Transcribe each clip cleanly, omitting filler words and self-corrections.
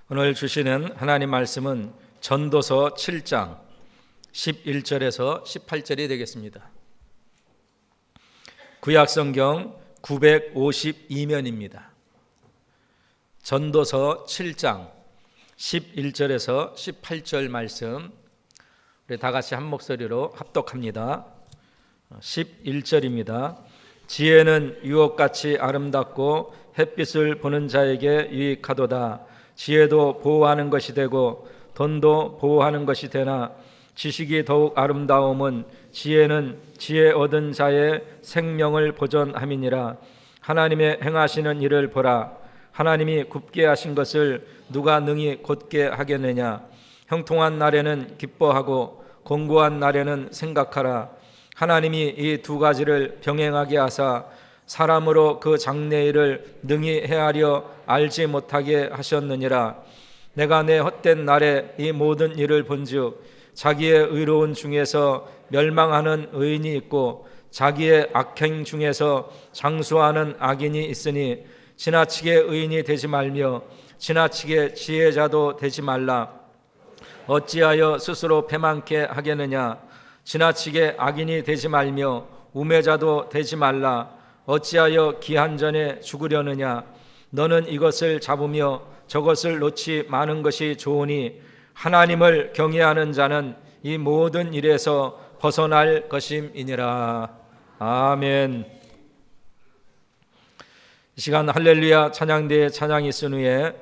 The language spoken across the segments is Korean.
오늘 주시는 하나님 말씀은 전도서 7장 11절에서 18절이 되겠습니다. 구약성경 952면입니다. 전도서 7장 11절에서 18절 말씀, 우리 다 같이 한 목소리로 합독합니다. 11절입니다. 지혜는 유혹같이 아름답고 햇빛을 보는 자에게 유익하도다. 지혜도 보호하는 것이 되고 돈도 보호하는 것이 되나 지식이 더욱 아름다움은 지혜는 지혜 얻은 자의 생명을 보존함이니라. 하나님의 행하시는 일을 보라. 하나님이 굽게 하신 것을 누가 능히 곧게 하겠느냐. 형통한 날에는 기뻐하고 공고한 날에는 생각하라. 하나님이 이 두 가지를 병행하게 하사 사람으로 그 장래일을 능히 헤아려 알지 못하게 하셨느니라. 내가 내 헛된 날에 이 모든 일을 본즉 자기의 의로운 중에서 멸망하는 의인이 있고 자기의 악행 중에서 장수하는 악인이 있으니 지나치게 의인이 되지 말며 지나치게 지혜자도 되지 말라. 어찌하여 스스로 패망케 하겠느냐. 지나치게 악인이 되지 말며 우매자도 되지 말라. 어찌하여 기한 전에 죽으려느냐. 너는 이것을 잡으며 저것을 놓지 마는 것이 좋으니 하나님을 경외하는 자는 이 모든 일에서 벗어날 것임이니라. 아멘. 이 시간 할렐루야 찬양대의 찬양이 쓴 후에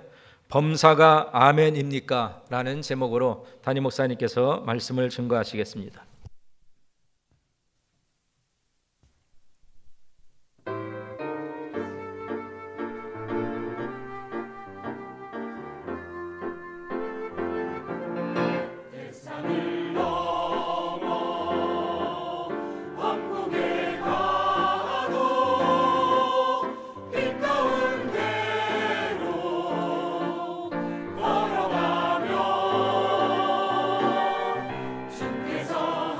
범사가 아멘입니까? 라는 제목으로 담임 목사님께서 말씀을 증거하시겠습니다. 주께서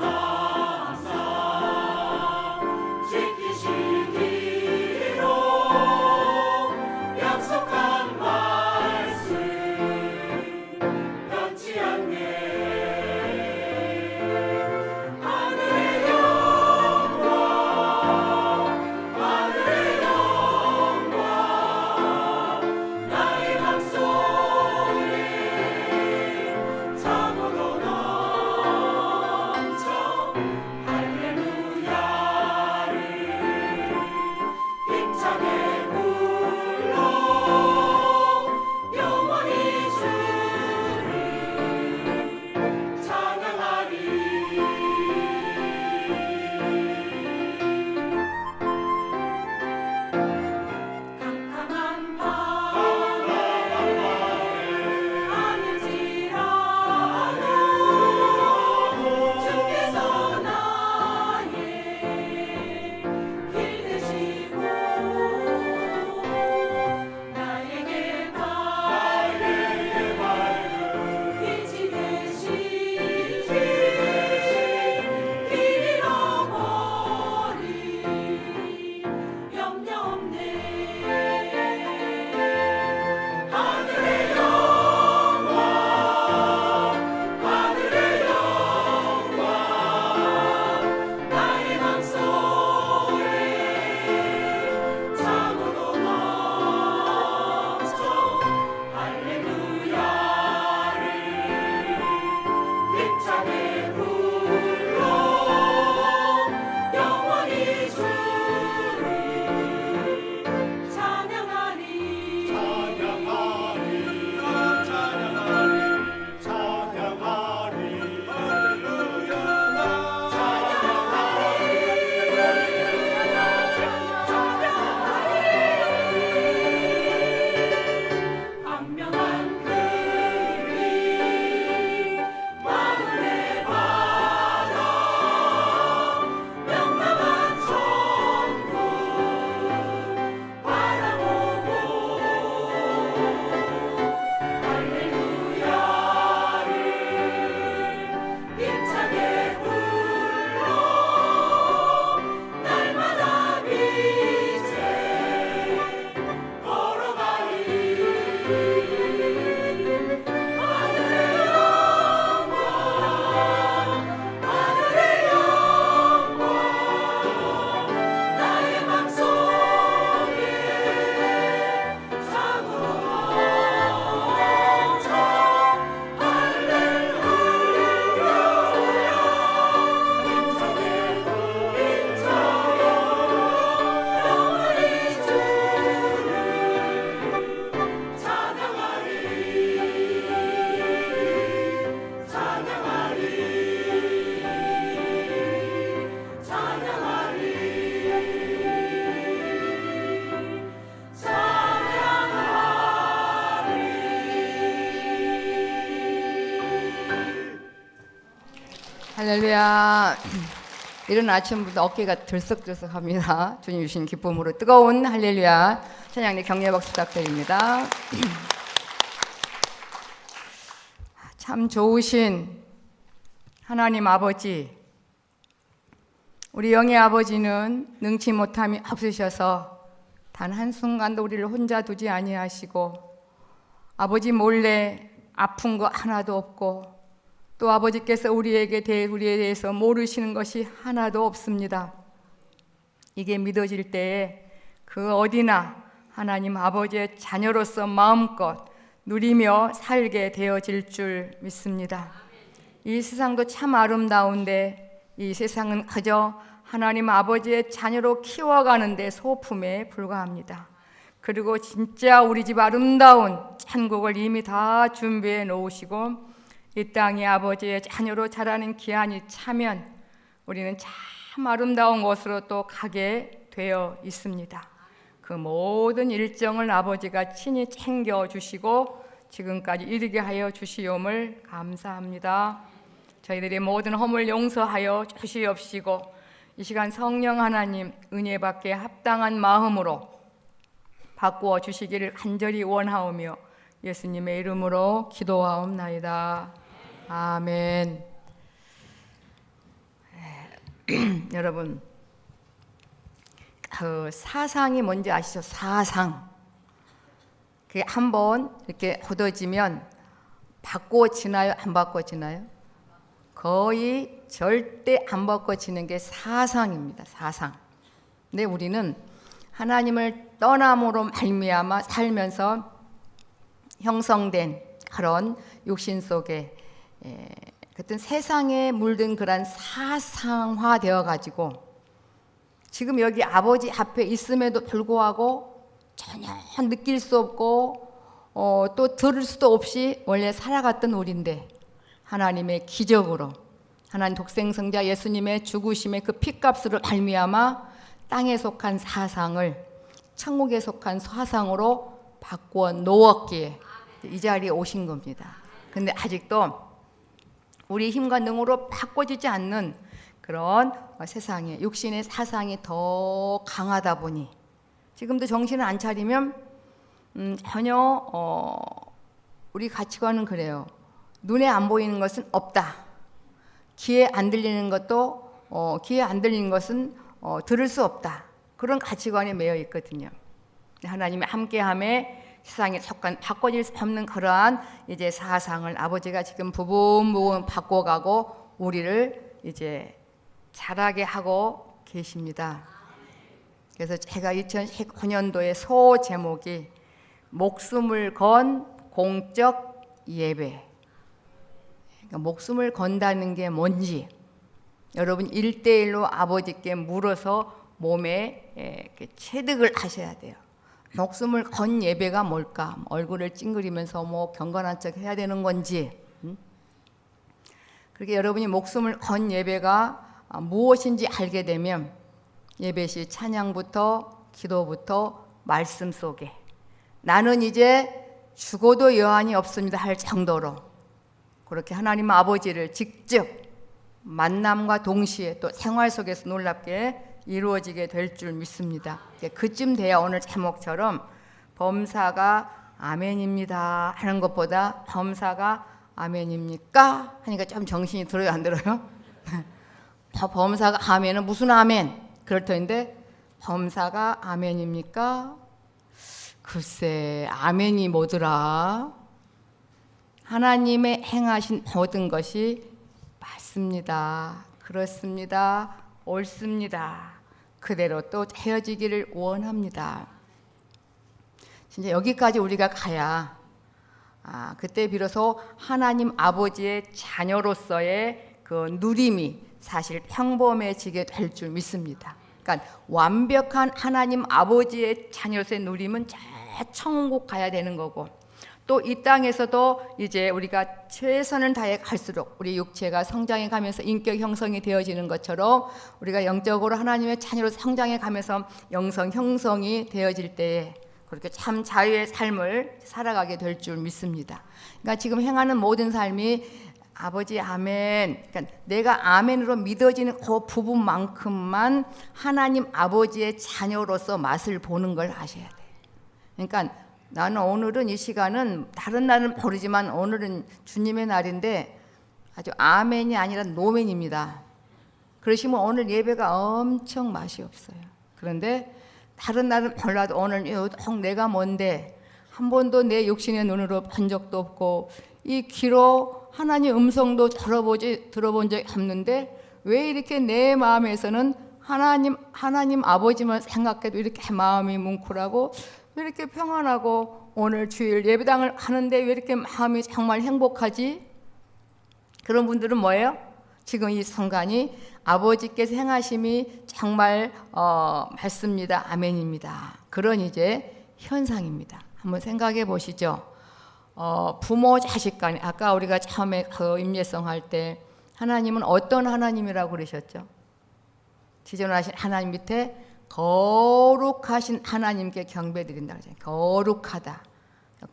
할렐루야. 이른 아침부터 어깨가 들썩들썩합니다. 주님 주신 기쁨으로 뜨거운 할렐루야. 찬양님 격려 박수 부탁드립니다. 참 좋으신 하나님 아버지, 우리 영의 아버지는 능치 못함이 없으셔서 단 한순간도 우리를 혼자 두지 아니하시고 아버지 몰래 아픈 거 하나도 없고 또 아버지께서 우리에 대해서 모르시는 것이 하나도 없습니다. 이게 믿어질 때에 그 어디나 하나님 아버지의 자녀로서 마음껏 누리며 살게 되어질 줄 믿습니다. 이 세상도 참 아름다운데 이 세상은 그저 하나님 아버지의 자녀로 키워가는 데 소품에 불과합니다. 그리고 진짜 우리 집 아름다운 천국을 이미 다 준비해 놓으시고 이 땅에 아버지의 자녀로 자라는 기한이 차면 우리는 참 아름다운 곳으로 또 가게 되어 있습니다. 그 모든 일정을 아버지가 친히 챙겨주시고 지금까지 이르게 하여 주시옵을 감사합니다. 저희들의 모든 허물 용서하여 주시옵시고 이 시간 성령 하나님 은혜 받게 합당한 마음으로 바꾸어 주시기를 간절히 원하오며 예수님의 이름으로 기도하옵나이다. 아멘. 여러분, 그 사상이 뭔지 아시죠? 사상. 그게 한번 이렇게 굳어지면 바꿔지나요? 안 바꿔지나요? 거의 절대 안 바꿔지는 게 사상입니다. 사상. 근데 우리는 하나님을 떠남으로 말미암아 살면서 형성된 그런 육신 속에 어떤 세상에 물든 그런 사상화 되어 가지고 지금 여기 아버지 앞에 있음에도 불구하고 전혀 느낄 수 없고 또 들을 수도 없이 원래 살아갔던 우리인데 하나님의 기적으로 하나님 독생성자 예수님의 죽으심의 그 피값으로 말미암아 땅에 속한 사상을 천국에 속한 사상으로 바꾸어 놓았기에 이 자리에 오신 겁니다. 근데 아직도 우리 힘과 능으로 바꿔지지 않는 그런 세상에 육신의 사상이 더 강하다 보니 지금도 정신을 안 차리면 전혀 우리 가치관은 그래요. 눈에 안 보이는 것은 없다. 귀에 안 들리는 것도 귀에 안 들리는 것은 들을 수 없다. 그런 가치관에 매여 있거든요. 하나님의 함께함에 세상에 속한 바꿔질 수 없는 그러한 이제 사상을 아버지가 지금 부분 바꿔가고 우리를 이제 자라게 하고 계십니다. 그래서 제가 2019년도의 소 제목이 목숨을 건 공적 예배. 그러니까 목숨을 건다는 게 뭔지 여러분 1대1로 아버지께 물어서 몸에 체득을 하셔야 돼요. 목숨을 건 예배가 뭘까? 얼굴을 찡그리면서 뭐 경건한 척 해야 되는 건지. 그렇게 여러분이 목숨을 건 예배가 무엇인지 알게 되면 예배 시 찬양부터 기도부터 말씀 속에 나는 이제 죽어도 여한이 없습니다 할 정도로 그렇게 하나님 아버지를 직접 만남과 동시에 또 생활 속에서 놀랍게 이루어지게 될 줄 믿습니다. 그쯤 돼야 오늘 제목처럼 범사가 아멘입니다 하는 것보다 범사가 아멘입니까? 하니까 좀 정신이 들어요 안 들어요? 범사가 아멘은 무슨 아멘? 그럴 터인데 범사가 아멘입니까? 글쎄 아멘이 뭐더라? 하나님의 행하신 모든 것이 맞습니다. 그렇습니다. 옳습니다. 그대로 또 헤어지기를 원합니다. 진짜 여기까지 우리가 가야 그때 비로소 하나님 아버지의 자녀로서의 그 누림이 사실 평범해지게 될 줄 믿습니다. 그러니까 완벽한 하나님 아버지의 자녀로서의 누림은 저 천국 가야 되는 거고 또 이 땅에서도 이제 우리가 최선을 다해 갈수록 우리 육체가 성장해 가면서 인격 형성이 되어지는 것처럼 우리가 영적으로 하나님의 자녀로 성장해 가면서 영성 형성이 되어질 때에 그렇게 참 자유의 삶을 살아가게 될 줄 믿습니다. 그러니까 지금 행하는 모든 삶이 아버지 아멘. 그러니까 내가 아멘으로 믿어지는 그 부분만큼만 하나님 아버지의 자녀로서 맛을 보는 걸 아셔야 돼. 그러니까 나는 오늘은 이 시간은 다른 날은 모르지만 오늘은 주님의 날인데 아주 아멘이 아니라 노멘입니다. 그러시면 오늘 예배가 엄청 맛이 없어요. 그런데 다른 날은 몰라도 오늘 유독 내가 뭔데 한 번도 내 육신의 눈으로 본 적도 없고 이 귀로 하나님 음성도 들어본 적이 없는데 왜 이렇게 내 마음에서는 하나님 아버지만 생각해도 이렇게 마음이 뭉클하고 왜 이렇게 평안하고 오늘 주일 예배당을 하는데 왜 이렇게 마음이 정말 행복하지? 그런 분들은 뭐예요? 지금 이 순간이 아버지께서 행하심이 정말 맞습니다. 아멘입니다. 그런 이제 현상입니다. 한번 생각해 보시죠. 부모 자식 간에 아까 우리가 처음에 그 임예성 할 때 하나님은 어떤 하나님이라고 그러셨죠? 지존하신 하나님 밑에 거룩하신 하나님께 경배드린다 그러잖아요. 거룩하다,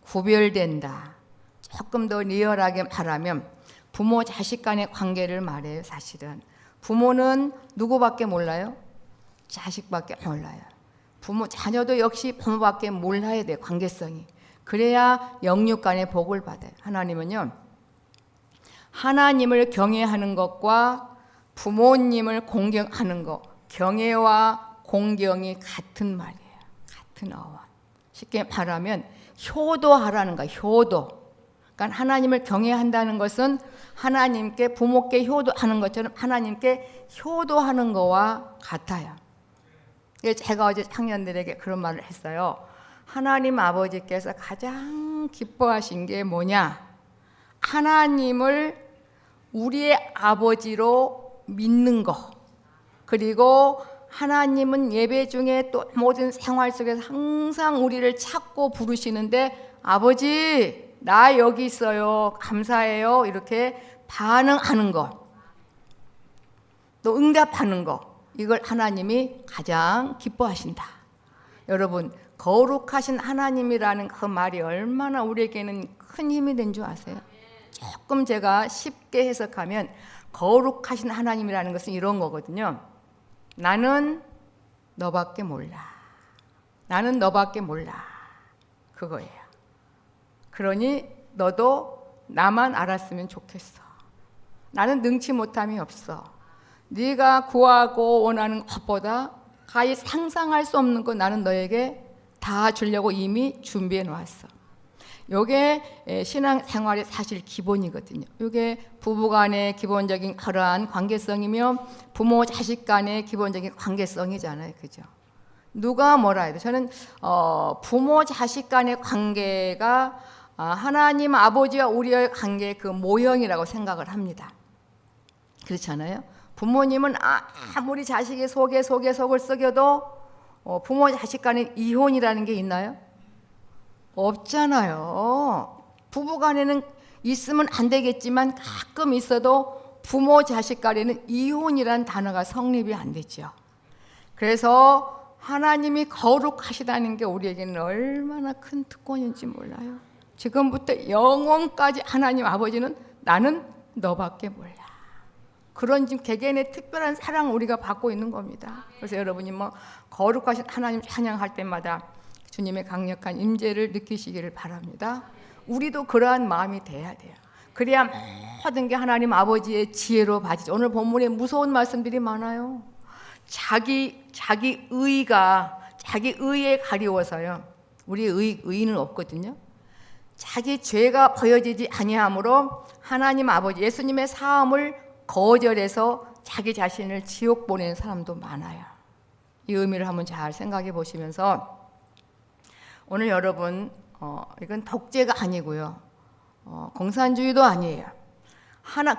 구별된다. 조금 더 리얼하게 말하면 부모 자식 간의 관계를 말해요. 사실은 부모는 누구밖에 몰라요? 자식밖에 몰라요. 부모 자녀도 역시 부모밖에 몰라야 돼요. 관계성이. 그래야 영육 간의 복을 받아요. 하나님은요, 하나님을 경외하는 것과 부모님을 공경하는 것, 경외와 공경이 같은 말이에요. 같은 어원. 쉽게 말하면 효도하라는 거예요. 효도. 그러니까 하나님을 경외한다는 것은 하나님께 부모께 효도하는 것처럼 하나님께 효도하는 거와 같아요. 제가 어제 청년들에게 그런 말을 했어요. 하나님 아버지께서 가장 기뻐하신 게 뭐냐? 하나님을 우리의 아버지로 믿는 거. 그리고 하나님은 예배 중에 또 모든 생활 속에서 항상 우리를 찾고 부르시는데 아버지 나 여기 있어요. 감사해요. 이렇게 반응하는 것. 또 응답하는 것. 이걸 하나님이 가장 기뻐하신다. 여러분 거룩하신 하나님이라는 그 말이 얼마나 우리에게는 큰 힘이 된 줄 아세요? 조금 제가 쉽게 해석하면 거룩하신 하나님이라는 것은 이런 거거든요. 나는 너밖에 몰라. 나는 너밖에 몰라. 그거예요. 그러니 너도 나만 알았으면 좋겠어. 나는 능치 못함이 없어. 네가 구하고 원하는 것보다 가히 상상할 수 없는 거 나는 너에게 다 주려고 이미 준비해 놓았어. 이게 신앙생활의 사실 기본이거든요. 이게 부부간의 기본적인 그러한 관계성이며 부모 자식 간의 기본적인 관계성이잖아요. 그죠? 누가 뭐라 해도 저는 부모 자식 간의 관계가 하나님 아버지와 우리의 관계의 그 모형이라고 생각을 합니다. 그렇잖아요. 부모님은 아무리 자식이 속을 썩여도 부모 자식 간의 이혼이라는 게 있나요? 없잖아요. 부부 간에는 있으면 안 되겠지만 가끔 있어도 부모 자식 간에는 이혼이라는 단어가 성립이 안 되죠. 그래서 하나님이 거룩하시다는 게 우리에게는 얼마나 큰 특권인지 몰라요. 지금부터 영원까지 하나님 아버지는 나는 너밖에 몰라. 그런 지금 개개인의 특별한 사랑을 우리가 받고 있는 겁니다. 그래서 여러분이 뭐 거룩하신 하나님 찬양할 때마다 주님의 강력한 임재를 느끼시기를 바랍니다. 우리도 그러한 마음이 돼야 돼요. 그래야 모든 게 하나님 아버지의 지혜로 봐지죠. 오늘 본문에 무서운 말씀들이 많아요. 자기 의에 가리워서요. 우리 의는 없거든요. 자기 죄가 보여지지 아니하므로 하나님 아버지 예수님의 사함을 거절해서 자기 자신을 지옥 보내는 사람도 많아요. 이 의미를 한번 잘 생각해 보시면서 오늘 여러분 이건 독재가 아니고요. 공산주의도 아니에요.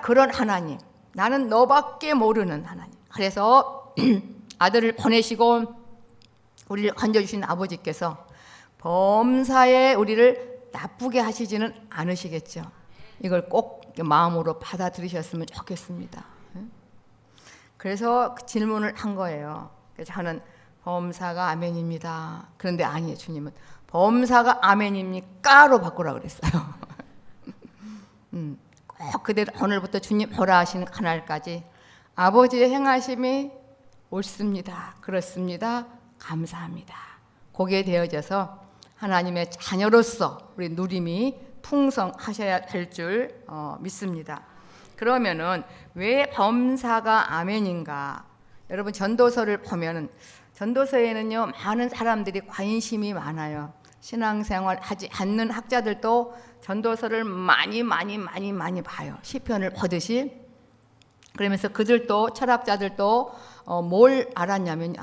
그런 하나님, 나는 너밖에 모르는 하나님. 그래서 아들을 보내시고 우리를 건져주신 아버지께서 범사에 우리를 나쁘게 하시지는 않으시겠죠. 이걸 꼭 마음으로 받아들이셨으면 좋겠습니다. 그래서 그 질문을 한 거예요. 그래서 저는 범사가 아멘입니다. 그런데 아니에요. 주님은 범사가 아멘입니까로 바꾸라 그랬어요. 꼭 그대로 오늘부터 주님 보라 하시는 그날까지 아버지의 행하심이 옳습니다. 그렇습니다. 감사합니다. 그게 되어져서 하나님의 자녀로서 우리 누림이 풍성하셔야 될 줄 믿습니다. 그러면은 왜 범사가 아멘인가? 여러분 전도서를 보면은 전도서에는요 많은 사람들이 관심이 많아요. 신앙생활 하지 않는 학자들도 전도서를 많이 봐요. 시편을 보듯이. 그러면서 그들도 철학자들도 뭘 알았냐면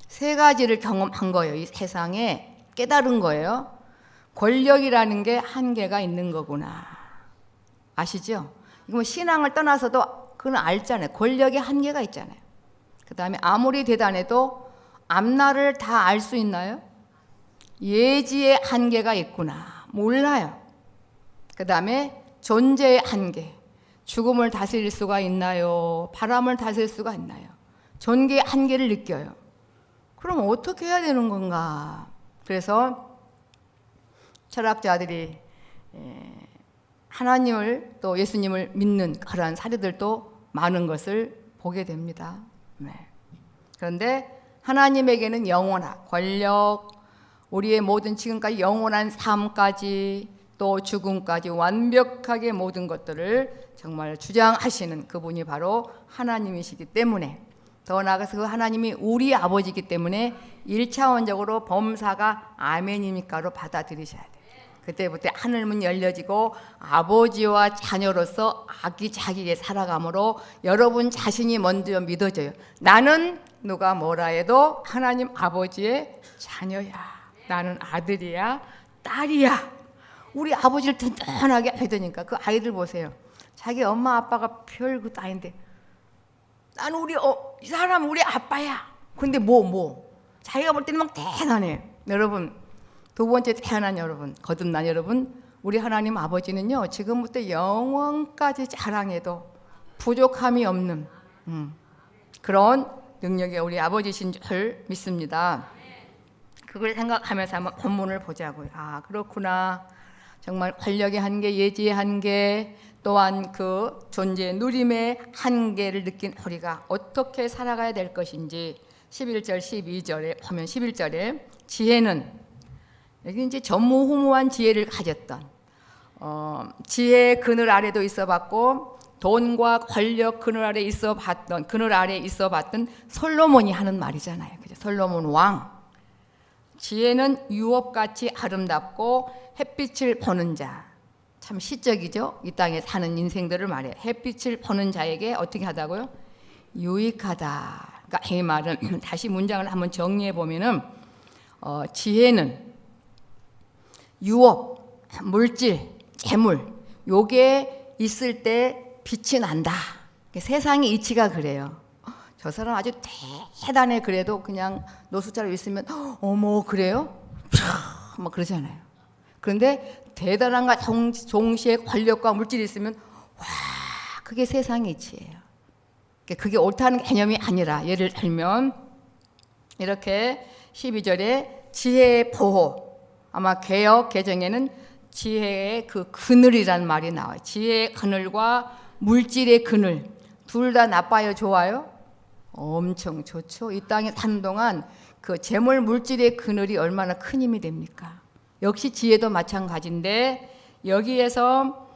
세 가지를 경험한 거예요. 이 세상에 깨달은 거예요. 권력이라는 게 한계가 있는 거구나. 아시죠? 이거 뭐 신앙을 떠나서도 그건 알잖아요. 권력에 한계가 있잖아요. 그 다음에 아무리 대단해도 앞날을 다 알 수 있나요? 예지의 한계가 있구나. 몰라요. 그 다음에 존재의 한계. 죽음을 다스릴 수가 있나요? 바람을 다스릴 수가 있나요? 존재의 한계를 느껴요. 그럼 어떻게 해야 되는 건가? 그래서 철학자들이 하나님을 또 예수님을 믿는 그러한 사례들도 많은 것을 보게 됩니다. 네. 그런데 하나님에게는 영원한 권력, 우리의 모든 지금까지 영원한 삶까지 또 죽음까지 완벽하게 모든 것들을 정말 주장하시는 그분이 바로 하나님이시기 때문에, 더 나아가서 그 하나님이 우리 아버지이기 때문에 1차원적으로 범사가 아멘입니까로 받아들이셔야 돼요. 그때부터 하늘문 열려지고 아버지와 자녀로서 아기자기하게 살아감으로 여러분 자신이 먼저 믿어져요. 나는 누가 뭐라 해도 하나님 아버지의 자녀야. 나는 아들이야, 딸이야. 우리 아버지를 든든하게 믿으니까 그 아이들 보세요. 자기 엄마 아빠가 별것도 아닌데 나는 이 사람 우리 아빠야. 근데 자기가 볼 때는 막 대단해. 여러분, 두 번째 태어난 여러분, 거듭난 여러분, 우리 하나님 아버지는요 지금부터 영원까지 자랑해도 부족함이 없는 그런 능력의 우리 아버지신 줄 믿습니다. 그걸 생각하면서 한번 본문을 보자고요. 그렇구나. 정말 권력의 한계, 예지의 한계, 또한 그 존재의 누림의 한계를 느낀 우리가 어떻게 살아가야 될 것인지 11절, 12절에 보면 11절에 지혜는 여기 이제 전무후무한 지혜를 가졌던 지혜의 그늘 아래도 있어봤고 돈과 권력 그늘 아래 있어봤던 솔로몬이 하는 말이잖아요. 그죠? 솔로몬 왕. 지혜는 유업같이 아름답고 햇빛을 보는 자. 참 시적이죠. 이 땅에 사는 인생들을 말해요. 햇빛을 보는 자에게 어떻게 하다고요? 유익하다. 그러니까 이 말은 다시 문장을 한번 정리해 보면은 지혜는 유업, 물질, 재물 요게 있을 때 빛이 난다. 세상의 이치가 그래요. 저 사람 아주 대단해. 그래도 그냥 노숙자로 있으면 어머 그래요? 막 그러잖아요. 그런데 대단한가 동시에 권력과 물질이 있으면 와 그게 세상의 이치예요. 그게 옳다는 개념이 아니라 예를 들면 이렇게 12절에 지혜의 보호, 아마 개역 개정에는 지혜의 그 그늘이란 말이 나와요. 지혜의 그늘과 물질의 그늘 둘 다 나빠요, 좋아요? 엄청 좋죠. 이 땅에 사는 동안 그 재물 물질의 그늘이 얼마나 큰 힘이 됩니까? 역시 지혜도 마찬가지인데 여기에서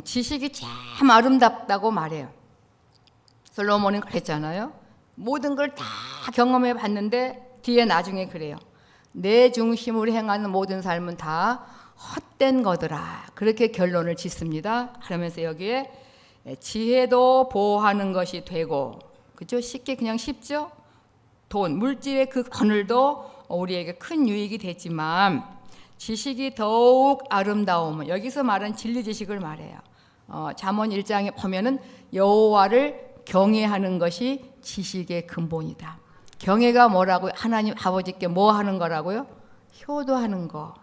지식이 참 아름답다고 말해요. 솔로몬은 그랬잖아요. 모든 걸 다 경험해 봤는데 뒤에 나중에 그래요. 내 중심으로 행하는 모든 삶은 다 헛된 거더라. 그렇게 결론을 짓습니다. 그러면서 여기에 지혜도 보호하는 것이 되고, 그죠? 그냥 쉽죠? 돈, 물질의 그 그늘도 우리에게 큰 유익이 되지만 지식이 더욱 아름다움은, 여기서 말한 진리 지식을 말해요. 잠언 1장에 보면은 여호와를 경외하는 것이 지식의 근본이다. 경외가 뭐라고요? 하나님 아버지께 뭐 하는 거라고요? 효도하는 거.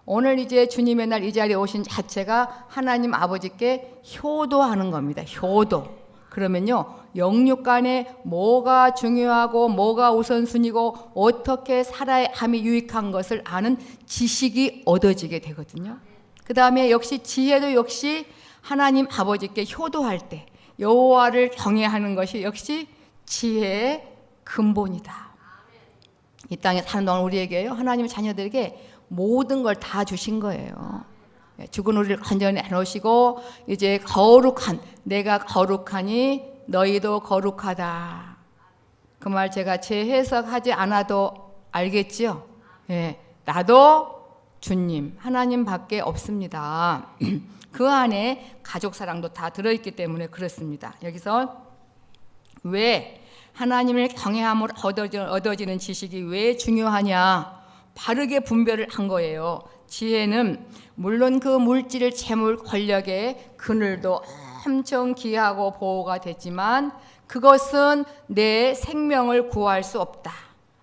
오늘 이제 주님의 날 이 자리에 오신 자체가 하나님 아버지께 효도하는 겁니다. 효도. 그러면요, 영육 간에 뭐가 중요하고 뭐가 우선순위고 어떻게 살아야 함이 유익한 것을 아는 지식이 얻어지게 되거든요. 그 다음에 역시 지혜도 역시 하나님 아버지께 효도할 때 여호와를 경외하는 것이 역시 지혜의 근본이다. 이 땅에 사는 동안 우리에게요, 하나님 자녀들에게 모든 걸 다 주신 거예요. 죽은 우리를 건져내 놓으시고 이제 거룩한, 내가 거룩하니 너희도 거룩하다. 그 말 제가 재해석하지 않아도 알겠지요? 예, 나도 주님 하나님밖에 없습니다. 그 안에 가족 사랑도 다 들어있기 때문에 그렇습니다. 여기서 왜 하나님을 경외함으로 얻어지는 지식이 왜 중요하냐, 바르게 분별을 한 거예요. 지혜는 물론 그 물질, 재물, 권력의 그늘도 엄청 귀하고 보호가 되지만 그것은 내 생명을 구할 수 없다.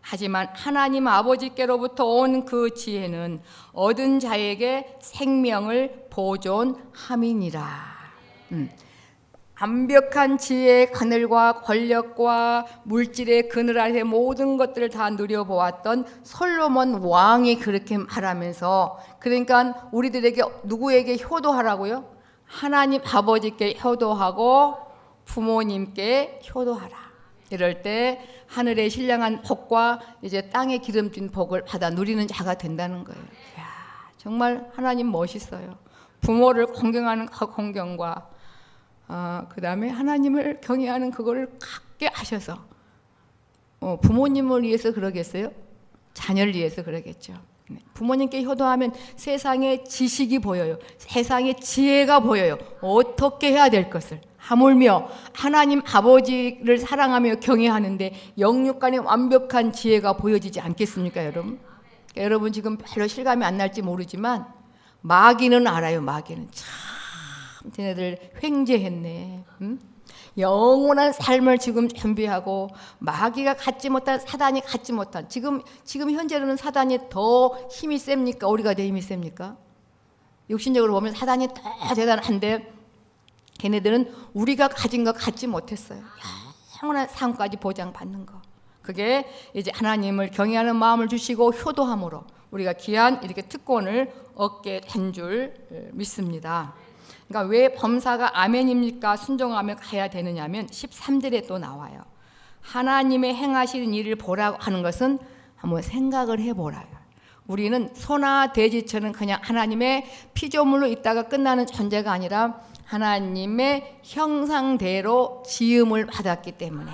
하지만 하나님 아버지께로부터 온 그 지혜는 얻은 자에게 생명을 보존함이니라. 완벽한 지혜의 그늘과 권력과 물질의 그늘 아래 모든 것들을 다 누려보았던 솔로몬 왕이 그렇게 말하면서, 그러니까 우리들에게 누구에게 효도하라고요? 하나님 아버지께 효도하고 부모님께 효도하라. 이럴 때 하늘의 신령한 복과 이제 땅에 기름진 복을 받아 누리는 자가 된다는 거예요. 이야, 정말 하나님 멋있어요. 부모를 공경하는 그 공경과 그 다음에 하나님을 경외하는 그거를 갖게 하셔서, 부모님을 위해서 그러겠어요? 자녀를 위해서 그러겠죠. 부모님께 효도하면 세상의 지식이 보여요. 세상의 지혜가 보여요. 어떻게 해야 될 것을. 하물며 하나님 아버지를 사랑하며 경외하는데 영육간의 완벽한 지혜가 보여지지 않겠습니까, 여러분? 그러니까 여러분 지금 별로 실감이 안 날지 모르지만 마귀는 알아요. 마귀는 참 쟤네들 횡재했네. 영원한 삶을 지금 준비하고 마귀가 갖지 못한, 사단이 갖지 못한, 지금 현재로는 사단이 더 힘이 셉니까? 우리가 더 힘이 셉니까? 육신적으로 보면 사단이 더 대단한데 걔네들은 우리가 가진 거 갖지 못했어요. 영원한 삶까지 보장받는 거. 그게 이제 하나님을 경외하는 마음을 주시고 효도함으로 우리가 귀한 이렇게 특권을 얻게 된 줄 믿습니다. 그러니까 왜 범사가 아멘입니까? 순종하며 가야 되느냐면 13절에 또 나와요. 하나님의 행하시는 일을 보라고 하는 것은 한번 생각을 해보라요. 우리는 소나 돼지처럼 그냥 하나님의 피조물로 있다가 끝나는 존재가 아니라 하나님의 형상대로 지음을 받았기 때문에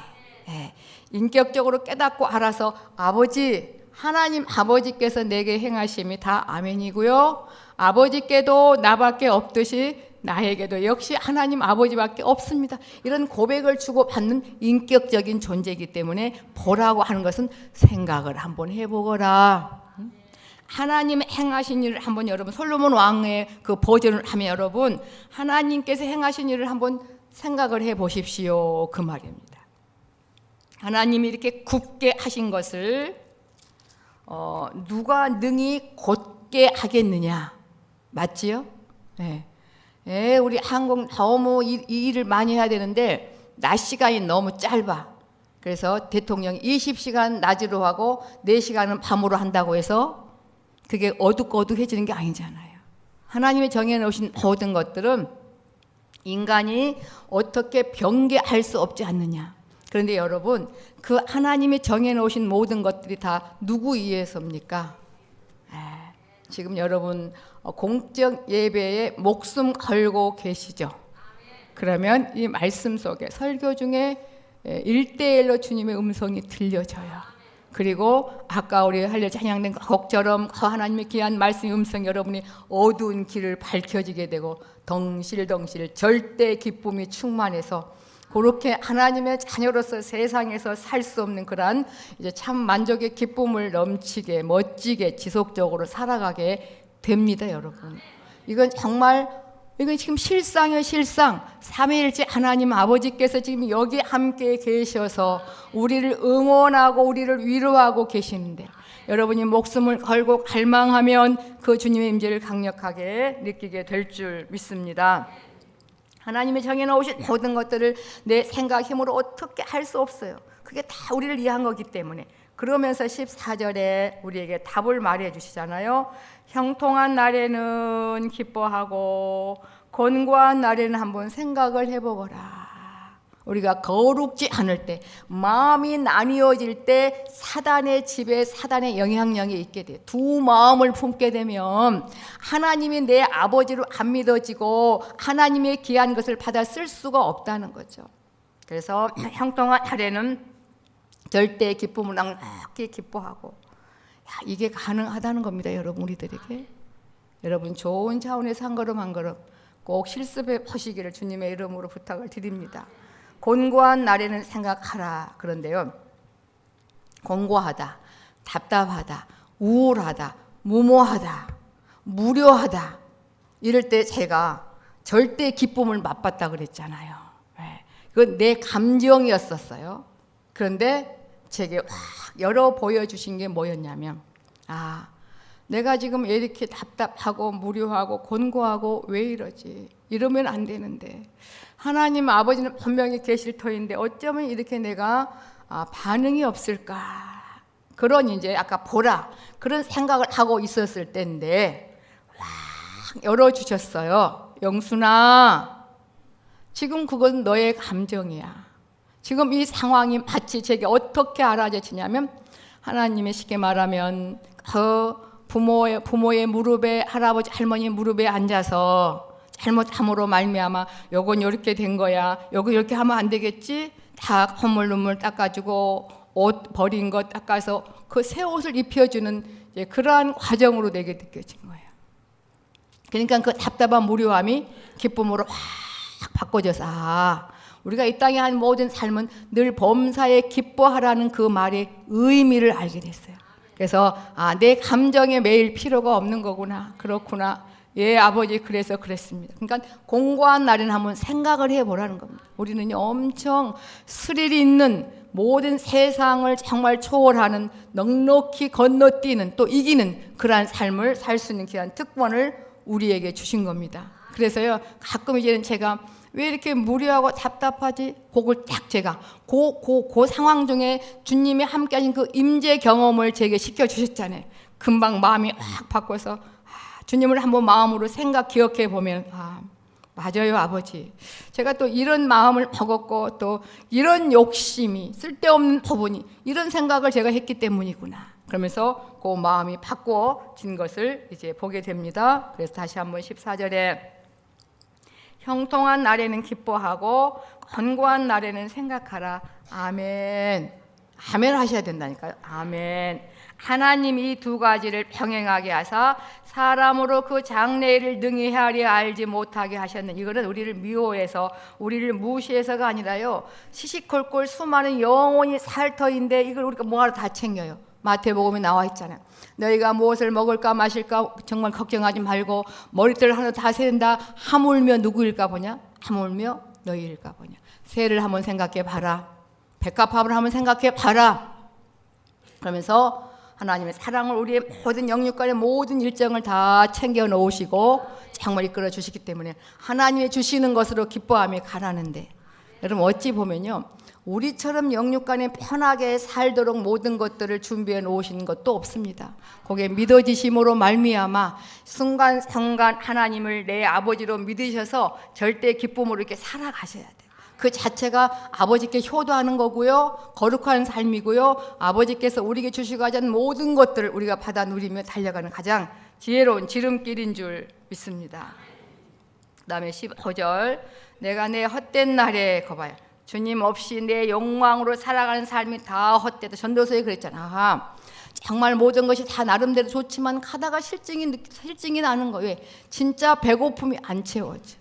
인격적으로 깨닫고 알아서 아버지, 하나님 아버지께서 내게 행하심이 다 아멘이고요. 아버지께도 나밖에 없듯이 나에게도 역시 하나님 아버지밖에 없습니다. 이런 고백을 주고받는 인격적인 존재이기 때문에 보라고 하는 것은 생각을 한번 해보거라. 하나님 행하신 일을 한번 여러분, 솔로몬 왕의 그 버전을 하면 여러분, 하나님께서 행하신 일을 한번 생각을 해보십시오. 그 말입니다. 하나님이 이렇게 굳게 하신 것을 누가 능히 곧게 하겠느냐? 맞지요? 네. 우리 한국 너무 이 일을 많이 해야 되는데 낮 시간이 너무 짧아. 그래서 대통령이 20시간 낮으로 하고 4시간은 밤으로 한다고 해서 그게 어둑어둑해지는 게 아니잖아요. 하나님이 정해놓으신 모든 것들은 인간이 어떻게 변개할 수 없지 않느냐. 그런데 여러분, 그 하나님이 정해놓으신 모든 것들이 다 누구 위해서입니까? 지금 여러분 공적 예배에 목숨 걸고 계시죠? 그러면 이 말씀 속에 설교 중에 1대1로 주님의 음성이 들려져요. 그리고 아까 우리 할례 찬양된 곡처럼 그 하나님의 귀한 말씀의 음성 여러분이 어두운 길을 밝혀지게 되고 덩실덩실 절대 기쁨이 충만해서 그렇게 하나님의 자녀로서 세상에서 살 수 없는 그러한 이제 참 만족의 기쁨을 넘치게 멋지게 지속적으로 살아가게 됩니다, 여러분. 이건 정말 이건 지금 실상이에요, 실상. 삼위일체 하나님 아버지께서 지금 여기 함께 계셔서 우리를 응원하고 우리를 위로하고 계시는데 여러분이 목숨을 걸고 갈망하면 그 주님의 임재를 강력하게 느끼게 될 줄 믿습니다. 하나님이 정해놓으신 모든 것들을 내 생각 힘으로 어떻게 할 수 없어요. 그게 다 우리를 위한 거기 때문에. 그러면서 14절에 우리에게 답을 말해 주시잖아요. 형통한 날에는 기뻐하고 권고한 날에는 한번 생각을 해보거라. 우리가 거룩지 않을 때, 마음이 나뉘어질 때 사단의 집에 사단의 영향력이 있게 돼요. 두 마음을 품게 되면 하나님이 내 아버지로 안 믿어지고 하나님의 귀한 것을 받아 쓸 수가 없다는 거죠. 그래서 형통한 날에는 절대 기쁨을 넉넉히 기뻐하고, 이게 가능하다는 겁니다, 여러분. 우리들에게. 여러분, 좋은 차원에서 한 걸음 한 걸음 꼭 실습해 보시기를 주님의 이름으로 부탁을 드립니다. 곤고한 날에는 생각하라. 그런데요, 곤고하다, 답답하다, 우울하다, 무모하다, 무료하다, 이럴 때 제가 절대 기쁨을 맛봤다 그랬잖아요. 그건 내 감정이었었어요. 그런데 제게 확 열어 보여주신 게 뭐였냐면, 내가 지금 이렇게 답답하고 무료하고 곤고하고 왜 이러지? 이러면 안 되는데, 하나님 아버지는 분명히 계실 터인데 어쩌면 이렇게 내가 반응이 없을까? 그런 이제 아까 보라, 그런 생각을 하고 있었을 때인데 확 열어주셨어요. 영순아, 지금 그건 너의 감정이야. 지금 이 상황이 마치 제게 어떻게 알아졌냐면, 하나님의 쉽게 말하면 그 부모의 무릎에, 할아버지 할머니 무릎에 앉아서 잘못함으로 말미암아 요건 이렇게 된 거야, 요거 이렇게 하면 안 되겠지, 다 콧물 눈물 닦아주고 옷 버린 거 닦아서 그 새 옷을 입혀주는 이제 그러한 과정으로 내게 느껴진 거예요. 그러니까 그 답답한 무료함이 기쁨으로 확 바꿔져서, 우리가 이 땅에 한 모든 삶은 늘 범사에 기뻐하라는 그 말의 의미를 알게 됐어요. 그래서 내 감정에 매일 필요가 없는 거구나, 그렇구나, 예 아버지 그래서 그랬습니다. 그러니까 공고한 날에는 한번 생각을 해보라는 겁니다. 우리는 엄청 스릴 있는, 모든 세상을 정말 초월하는, 넉넉히 건너뛰는, 또 이기는 그러한 삶을 살 수 있는 귀한 특권을 우리에게 주신 겁니다. 그래서요, 가끔 이제는 제가 왜 이렇게 무료하고 답답하지? 그걸 딱 제가 그 상황 중에 주님이 함께 하신 그 임재 경험을 제게 시켜주셨잖아요. 금방 마음이 확 바꿔서 주님을 한번 마음으로 기억해 보면, 맞아요 아버지, 제가 또 이런 마음을 먹었고 또 이런 욕심이, 쓸데없는 부분이, 이런 생각을 제가 했기 때문이구나. 그러면서 그 마음이 바꿔진 것을 이제 보게 됩니다. 그래서 다시 한번 14절에 형통한 날에는 기뻐하고 권고한 날에는 생각하라. 아멘. 아멘 하셔야 된다니까요. 아멘. 하나님이 이 두 가지를 병행하게 하사 사람으로 그 장래일을 능히 헤아려 알지 못하게 하셨는, 이거는 우리를 미워해서, 우리를 무시해서가 아니라요, 시시콜콜 수많은 영혼이 살 터인데 이걸 우리가 뭐하러 다 챙겨요. 마태복음에 나와 있잖아요. 너희가 무엇을 먹을까 마실까 정말 걱정하지 말고 머리털 하나 다 세운다. 하물며 누구일까 보냐? 하물며 너희일까 보냐? 새를 한번 생각해 봐라. 백합화를 한번 생각해 봐라. 그러면서 하나님의 사랑을, 우리의 모든 영육간의 모든 일정을 다 챙겨 놓으시고 정말 이끌어 주시기 때문에 하나님이 주시는 것으로 기뻐하며 가라는데, 여러분 어찌 보면요, 우리처럼 영육간에 편하게 살도록 모든 것들을 준비해 놓으신 것도 없습니다. 거기에 믿어지심으로 말미암아 순간순간 하나님을 내 아버지로 믿으셔서 절대 기쁨으로 이렇게 살아가셔야 돼요. 그 자체가 아버지께 효도하는 거고요, 거룩한 삶이고요, 아버지께서 우리에게 주시고 하자는 모든 것들을 우리가 받아 누리며 달려가는 가장 지혜로운 지름길인 줄 믿습니다. 그 다음에 15절, 내가 내 헛된 날에, 거봐요, 주님 없이 내 욕망으로 살아가는 삶이 다 헛되다. 전도서에 그랬잖아. 정말 모든 것이 다 나름대로 좋지만 가다가 실증이 나는 거예요. 왜? 진짜 배고픔이 안 채워져.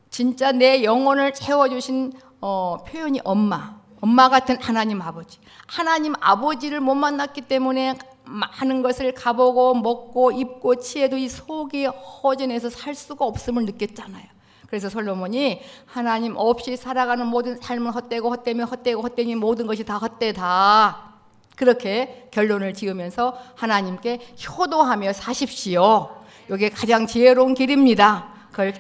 진짜 내 영혼을 채워주신 표현이 엄마 같은 하나님 아버지. 하나님 아버지를 못 만났기 때문에 많은 것을 가보고 먹고 입고 취해도 이 속이 허전해서 살 수가 없음을 느꼈잖아요. 그래서 솔로몬이 하나님 없이 살아가는 모든 삶은 헛되고 헛되며 헛되고 헛되니 모든 것이 다 헛되다, 그렇게 결론을 지으면서 하나님께 효도하며 사십시오. 이게 가장 지혜로운 길입니다. 그걸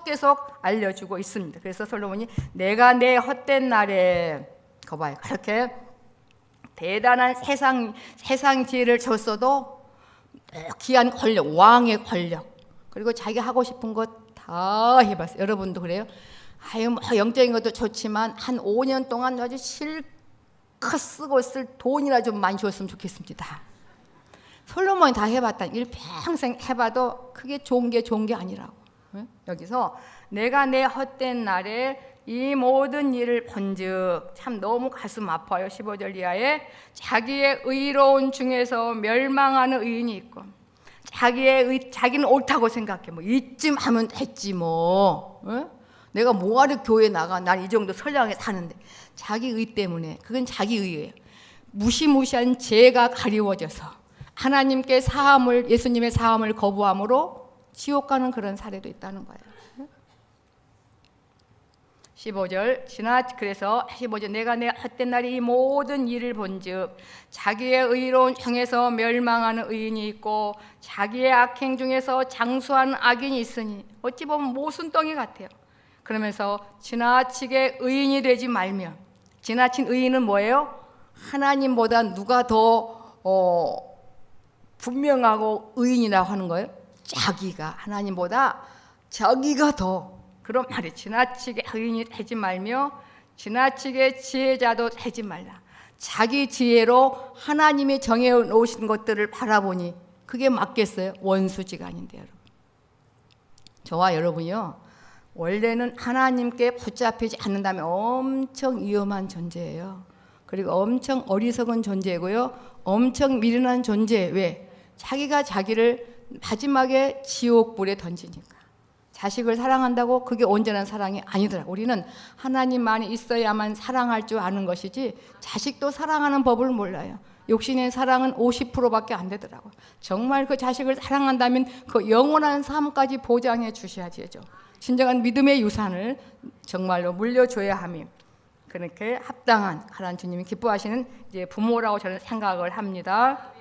계속 알려주고 있습니다. 그래서 솔로몬이 내가 내 헛된 날에, 거봐요, 그렇게 대단한 세상 지혜를 줬어도 귀한 권력, 왕의 권력, 그리고 자기 하고 싶은 것 다 다 해봤어요. 여러분도 그래요? 아유, 뭐 영적인 것도 좋지만 한 5년 동안 아주 실컷 쓰고 쓸 돈이나 좀 많이 줬으면 좋겠습니다. 솔로몬이 다 해봤다. 일평생 해봐도 그게 좋은 게 아니라고. 여기서 내가 내 헛된 날에 이 모든 일을 본즉 참 너무 가슴 아파요. 15절 이하에 자기의 의로운 중에서 멸망하는 의인이 있고 자기는 옳다고 생각해. 뭐 이쯤 하면 됐지 뭐. 내가 뭐하러 교회 나가? 난 이 정도 선량하게 사는데. 자기 의 때문에. 그건 자기 의예요. 무시무시한 죄가 가리워져서 하나님께 예수님의 사함을 거부함으로 지옥 가는 그런 사례도 있다는 거예요. 15절 그래서 15절 내가 내 헛된 날에 이 모든 일을 본즉 자기의 의로운 형에서 멸망하는 의인이 있고 자기의 악행 중에서 장수하는 악인이 있으니 어찌 보면 모순덩이 같아요. 그러면서 지나치게 의인이 되지 말며 지나친 의인은 뭐예요? 하나님보다 누가 더 분명하고 의인이라고 하는 거예요? 자기가 하나님보다 자기가 더 그런 말이 지나치게 의인이 되지 말며 지나치게 지혜자도 되지 말라. 자기 지혜로 하나님이 정해 놓으신 것들을 바라보니 그게 맞겠어요? 원수지간인데 여러분. 저와 여러분이요. 원래는 하나님께 붙잡히지 않는다면 엄청 위험한 존재예요. 그리고 엄청 어리석은 존재고요. 엄청 미련한 존재. 왜? 자기가 자기를 마지막에 지옥불에 던지니까. 자식을 사랑한다고 그게 온전한 사랑이 아니더라. 우리는 하나님만이 있어야만 사랑할 줄 아는 것이지 자식도 사랑하는 법을 몰라요. 욕심의 사랑은 50%밖에 안 되더라고. 정말 그 자식을 사랑한다면 그 영원한 삶까지 보장해 주셔야죠. 진정한 믿음의 유산을 정말로 물려줘야 함이 그렇게 합당한 하나님 주님이 기뻐하시는 이제 부모라고 저는 생각을 합니다.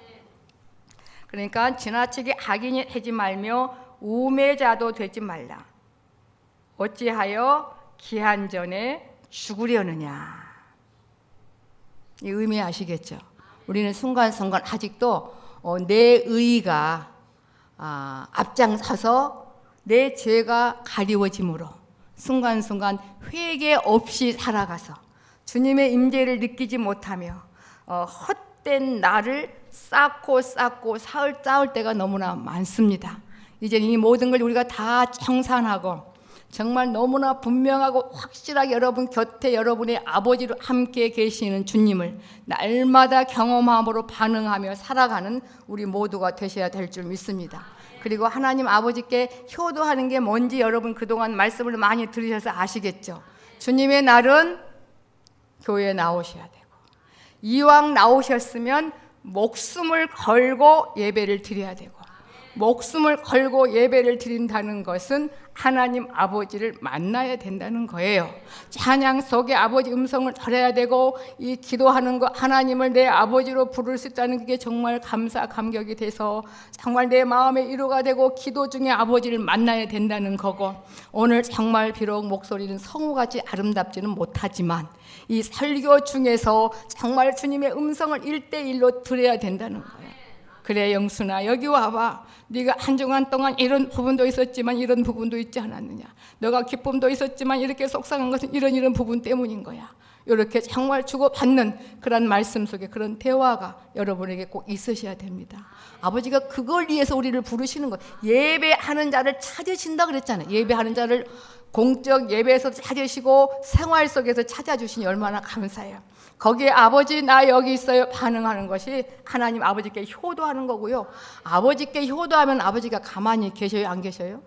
그러니까 지나치게 악인이 되지 말며 우매자도 되지 말라. 어찌하여 기한 전에 죽으려느냐. 이 의미 아시겠죠? 우리는 순간순간 아직도 내 의가 앞장서서 내 죄가 가리워짐으로 순간순간 회개 없이 살아가서 주님의 임재를 느끼지 못하며 헛된 나를 쌓고 쌓을 때가 너무나 많습니다. 이제 이 모든 걸 우리가 다 청산하고 정말 너무나 분명하고 확실하게 여러분 곁에 여러분의 아버지로 함께 계시는 주님을 날마다 경험함으로 반응하며 살아가는 우리 모두가 되셔야 될 줄 믿습니다. 그리고 하나님 아버지께 효도하는 게 뭔지 여러분 그동안 말씀을 많이 들으셔서 아시겠죠? 주님의 날은 교회에 나오셔야 되고 이왕 나오셨으면 목숨을 걸고 예배를 드려야 되고 목숨을 걸고 예배를 드린다는 것은 하나님 아버지를 만나야 된다는 거예요. 찬양 속에 아버지 음성을 들어야 되고 이 기도하는 거 하나님을 내 아버지로 부를 수 있다는 게 정말 감격이 돼서 정말 내 마음의 위로가 되고 기도 중에 아버지를 만나야 된다는 거고 오늘 정말 비록 목소리는 성우같이 아름답지는 못하지만 이 설교 중에서 정말 주님의 음성을 1:1로 들어야 된다는 거예요. 그래 영순아 여기 와봐. 네가 한 주간 동안 이런 부분도 있었지만 이런 부분도 있지 않았느냐. 너가 기쁨도 있었지만 이렇게 속상한 것은 이런 부분 때문인 거야. 이렇게 정말 주고받는 그런 말씀 속에 그런 대화가 여러분에게 꼭 있으셔야 됩니다. 아버지가 그걸 위해서 우리를 부르시는 거예요. 예배하는 자를 찾으신다 그랬잖아요. 예배하는 자를 공적 예배에서 찾으시고 생활 속에서 찾아주시니 얼마나 감사해요. 거기에 아버지 나 여기 있어요 반응하는 것이 하나님 아버지께 효도하는 거고요. 아버지께 효도하면 아버지가 가만히 계셔요 안 계셔요?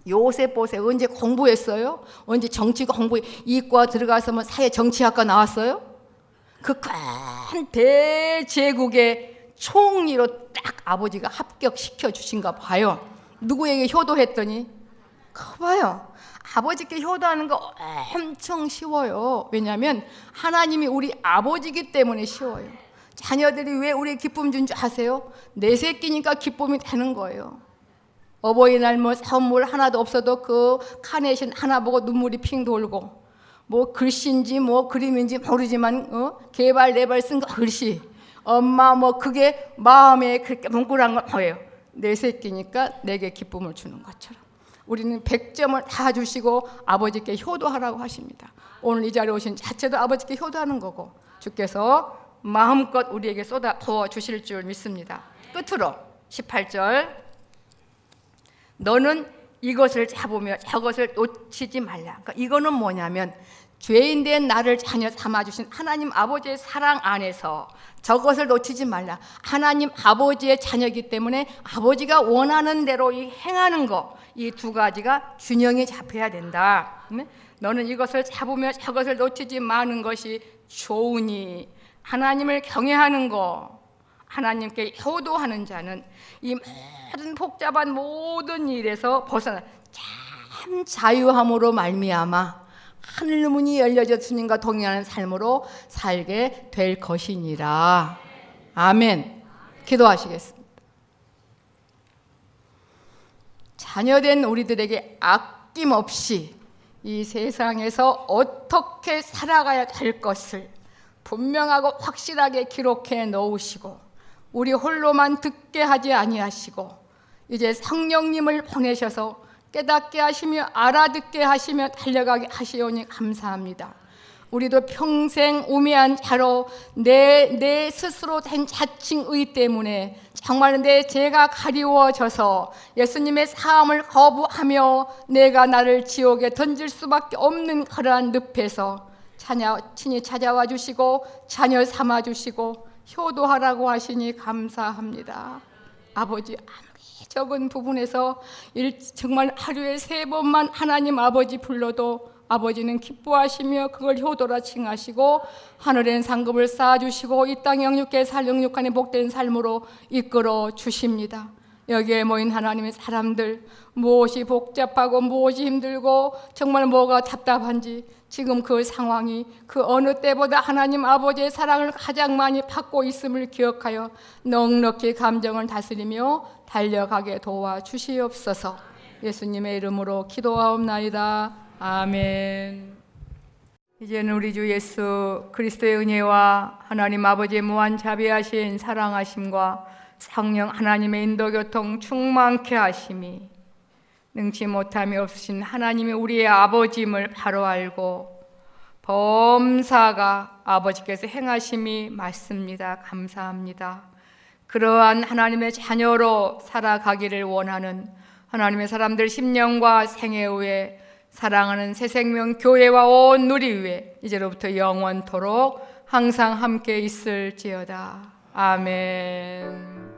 요셉 보세요. 언제 공부했어요? 언제 정치 공부해 이과 들어가서 뭐 사회 정치학과 나왔어요? 그 큰 대제국의 총리로 딱 아버지가 합격시켜 주신가 봐요. 누구에게 효도했더니 커봐요. 아버지께 효도하는 거 엄청 쉬워요. 왜냐하면 하나님이 우리 아버지이기 때문에 쉬워요. 자녀들이 왜 우리 기쁨 준 줄 아세요? 내 새끼니까 기쁨이 되는 거예요. 어버이날 뭐 선물 하나도 없어도 그 카네이션 하나 보고 눈물이 핑 돌고 뭐 글씨인지 뭐 그림인지 모르지만 개발 네발 쓴 거 글씨 엄마 뭐 그게 마음에 그렇게 뭉클한 건 뭐예요? 내 새끼니까 내게 기쁨을 주는 것처럼 우리는 100점을 다 주시고 아버지께 효도하라고 하십니다. 오늘 이 자리에 오신 자체도 아버지께 효도하는 거고 주께서 마음껏 우리에게 쏟아 부어 주실 줄 믿습니다. 끝으로 18절, 너는 이것을 잡으며 저것을 놓치지 말라. 그러니까 이거는 뭐냐면 죄인된 나를 자녀 삼아주신 하나님 아버지의 사랑 안에서 저것을 놓치지 말라. 하나님 아버지의 자녀이기 때문에 아버지가 원하는 대로 이 행하는 거, 이 두 가지가 균형이 잡혀야 된다. 너는 이것을 잡으며 저것을 놓치지 마는 것이 좋으니, 하나님을 경외하는 거, 하나님께 효도하는 자는 이 모든 복잡한 모든 일에서 벗어나 참 자유함으로 말미암아 하늘 문이 열려져 주님과 동행하는 삶으로 살게 될 것이니라. 아멘. 기도하시겠습니다. 자녀된 우리들에게 아낌없이 이 세상에서 어떻게 살아가야 될 것을 분명하고 확실하게 기록해 놓으시고 우리 홀로만 듣게 하지 아니하시고 이제 성령님을 보내셔서 깨닫게 하시며 알아듣게 하시며 달려가게 하시오니 감사합니다. 우리도 평생 우매한 자로 내 스스로 된 자칭의 때문에 정말 내 죄가 가리워져서 예수님의 사함을 거부하며 내가 나를 지옥에 던질 수밖에 없는 그러한 늪에서 친히 찾아와 주시고 자녀 삼아 주시고 효도하라고 하시니 감사합니다. 아버지, 아무리 적은 부분에서 정말 하루에 3번만 하나님 아버지 불러도 아버지는 기뻐하시며 그걸 효도라 칭하시고 하늘엔 상급을 쌓아주시고 이 땅 영육계 살 영육간의 복된 삶으로 이끌어 주십니다. 여기에 모인 하나님의 사람들, 무엇이 복잡하고 무엇이 힘들고 정말 뭐가 답답한지 지금 그 상황이 그 어느 때보다 하나님 아버지의 사랑을 가장 많이 받고 있음을 기억하여 넉넉히 감정을 다스리며 달려가게 도와주시옵소서. 예수님의 이름으로 기도하옵나이다. 아멘. 이제는 우리 주 예수 그리스도의 은혜와 하나님 아버지의 무한 자비하신 사랑하심과 성령 하나님의 인도교통 충만케 하심이 능치 못함이 없으신 하나님이 우리의 아버지임을 바로 알고 범사가 아버지께서 행하심이 맞습니다. 감사합니다. 그러한 하나님의 자녀로 살아가기를 원하는 하나님의 사람들 10년과 생애 후에 사랑하는 새생명 교회와 온 누리 위에 이제로부터 영원토록 항상 함께 있을지어다. 아멘.